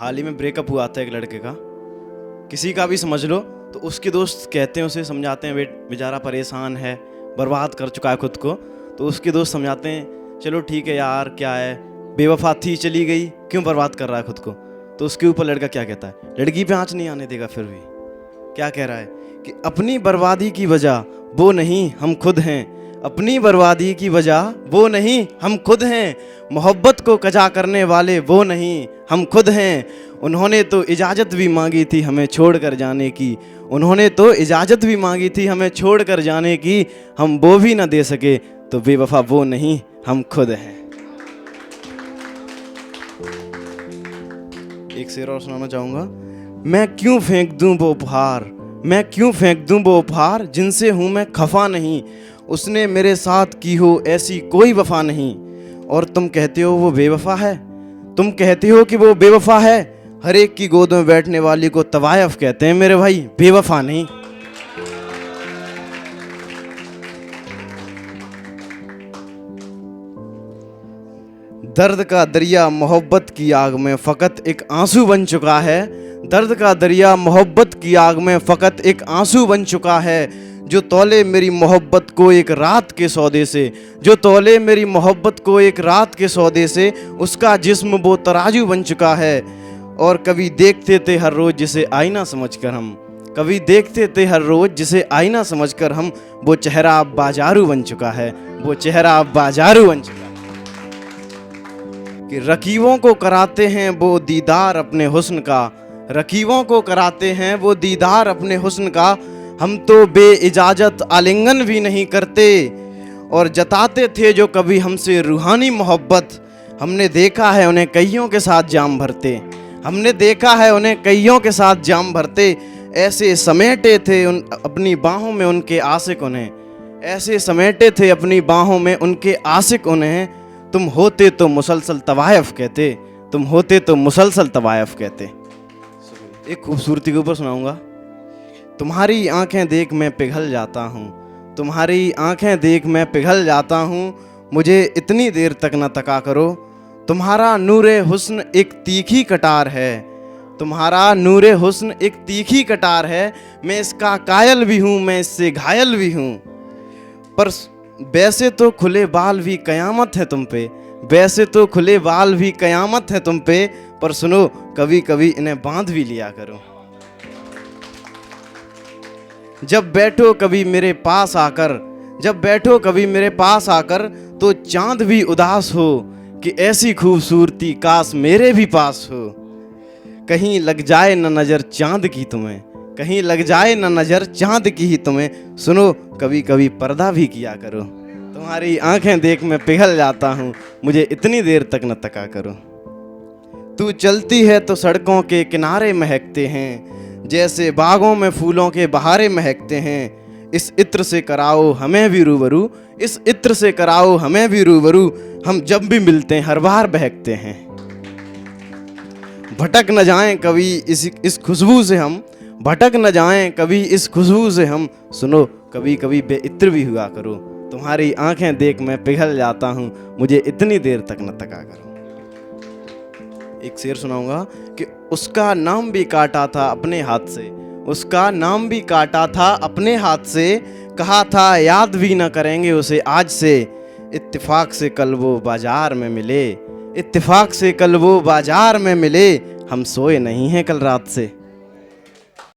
हाल ही में ब्रेकअप हुआ था एक लड़के का, किसी का भी समझ लो। तो उसके दोस्त कहते हैं, उसे समझाते हैं, बेचारा परेशान है, बर्बाद कर चुका है खुद को। तो उसके दोस्त समझाते हैं, चलो ठीक है यार, क्या है, बेवफा थी, चली गई, क्यों बर्बाद कर रहा है खुद को। तो उसके ऊपर लड़का क्या कहता है, लड़की पे आँच नहीं आने देगा। फिर भी क्या कह रहा है कि अपनी बर्बादी की वजह वो नहीं हम खुद हैं, अपनी बर्बादी की वजह वो नहीं हम खुद हैं, मोहब्बत को कजा करने वाले वो नहीं हम खुद हैं। उन्होंने तो इजाज़त भी मांगी थी हमें छोड़ कर जाने की, उन्होंने तो इजाज़त भी मांगी थी हमें छोड़ कर जाने की, हम वो भी ना दे सके, तो बेवफा वो नहीं हम खुद हैं। एक शेर और सुनाना चाहूँगा। मैं क्यों फेंक दूँ वो उपहार, मैं क्यों फेंक दूँ वो उपहार, जिनसे हूँ मैं खफा नहीं, उसने मेरे साथ की हो ऐसी कोई वफा नहीं। और तुम कहते हो वो बेवफा है, तुम कहते हो कि वो बेवफा है, हर एक की गोद में बैठने वाली को तवायफ कहते हैं मेरे भाई, बेवफा नहीं। दर्द का दरिया मोहब्बत की आग में फ़कत एक आंसू बन चुका है, दर्द का दरिया मोहब्बत की आग में फ़कत एक आंसू बन चुका है। जो तौले मेरी मोहब्बत को एक रात के सौदे से, जो तौले मेरी मोहब्बत को एक रात के सौदे से, उसका जिस्म वो तराजू बन चुका है। और कभी देखते थे हर रोज़ जिसे आईना समझकर हम, कभी देखते थे हर रोज़ जिसे आईना समझकर हम, वो चेहरा अब बाजारू बन चुका है, वो चेहरा अब बाजारू बन चुका है। कि रकीबों को कराते हैं वो दीदार अपने हुस्न का, रकीबों को कराते हैं वो दीदार अपने हुस्न का, हम तो बेइजाजत आलिंगन भी नहीं करते। और जताते थे जो कभी हमसे रूहानी मोहब्बत, हमने देखा है उन्हें कईयों के साथ जाम भरते, हमने देखा है उन्हें कईयों के साथ जाम भरते। ऐसे समेटे थे अपनी बाहों में उनके आशिक उन्हें, ऐसे समेटे थे अपनी बाहों में उनके आशिक उन्हें। तुम होते तो मुसलसल तवायफ कहते, तुम होते तो मुसलसल तवायफ कहते। एक खूबसूरती के ऊपर सुनाऊंगा। तुम्हारी आंखें देख मैं पिघल जाता हूँ, तुम्हारी आंखें देख मैं पिघल जाता हूँ, मुझे इतनी देर तक न तका करो। तुम्हारा नूरे हुस्न एक तीखी कटार है, तुम्हारा नूरे हुस्न एक तीखी कटार है, मैं इसका कायल भी हूँ, मैं इससे घायल भी हूँ। पर वैसे तो खुले बाल भी कयामत है तुम पे, वैसे तो खुले बाल भी कयामत है तुम पे, पर सुनो कभी कभी इन्हें बांध भी लिया करो। जब बैठो कभी मेरे पास आकर, जब बैठो कभी मेरे पास आकर, तो चांद भी उदास हो कि ऐसी खूबसूरती काश मेरे भी पास हो। कहीं लग जाए न नज़र चांद की तुम्हें, कहीं लग जाए न नज़र चांद की ही तुम्हें, सुनो कभी कभी पर्दा भी किया करो। तुम्हारी आंखें देख मैं पिघल जाता हूँ, मुझे इतनी देर तक न तका करो। तू चलती है तो सड़कों के किनारे महकते हैं, जैसे बागों में फूलों के बहारे महकते हैं। इस इत्र से कराओ हमें भी रूबरू, इस इत्र से कराओ हमें भी रूबरू, हम जब भी मिलते हैं हर बार बहकते हैं। भटक न जाएं कभी इस खुशबू से हम, भटक न जाएं कभी इस खुशबू से हम, सुनो कभी कभी बेइत्र भी हुआ करो। तुम्हारी आंखें देख मैं पिघल जाता हूँ, मुझे इतनी देर तक न तका करो। एक शेर सुनाऊंगा कि उसका नाम भी काटा था अपने हाथ से, उसका नाम भी काटा था अपने हाथ से, कहा था याद भी न करेंगे उसे आज से। इत्तेफाक से कल वो बाजार में मिले, इत्तेफाक से कल वो बाजार में मिले, हम सोए नहीं हैं कल रात से।